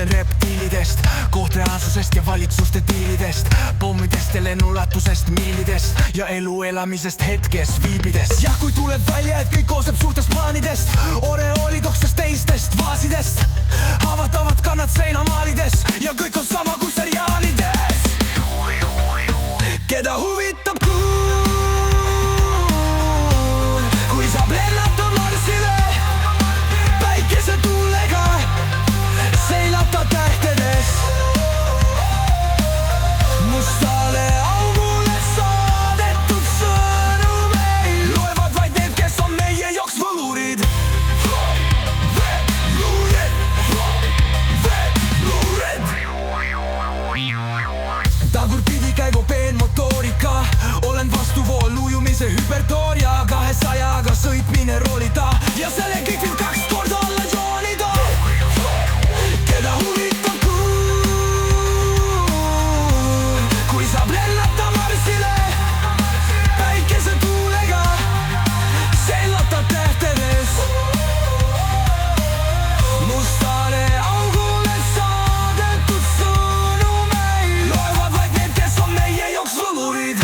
mõtlen reptiilidest, kohtreaalsusest ja valitsuste diilidest, pommidest ja lennulatusest miilidest ja elu elamisest hetkes viibides. Jah, kui tuleb välja, et kõik koosneb suurtest plaanidest, oreoolid oksest teistest vaasidest, haavatavad kannad seinamaalides ja kõik on sama kui seriaalides. Keda huvitab kuul, kui saab lennata Marsile päikesetuulega, seilata tähtedes, mustale augule saadetud sõnumeid loevad vaid need, kes on meie jaoks võlurid. Tagurpidi käigu peenmotoorika, olen vastuvool ujumise hüpertooria, 200-ga sõitmine roolida ja selle kõik võib 2 korda alla joonida. Keda huvitab kuul, kui saab lennata Marsile päikesetuulega, seilata tähtedes, mustale augule saadetud sõnumeid loevad vaid need, kes on meie jaoks võlurid.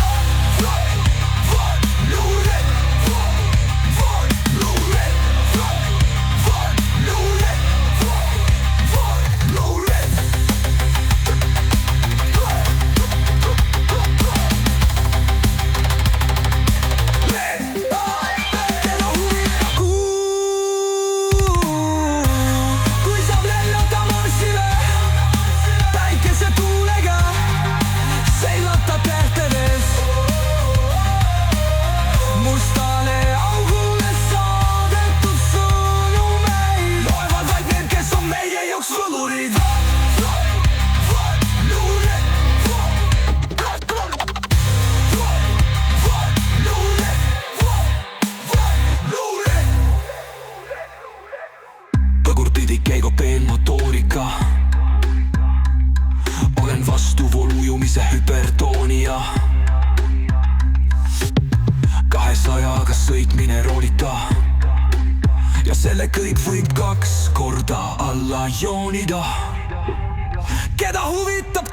Käigu peenmotoorika, olen vastuvool ujumise hüpertoonia, 200-ga sõitmine roolita ja selle kõik võib 2 korda alla joonida. Keda huvitab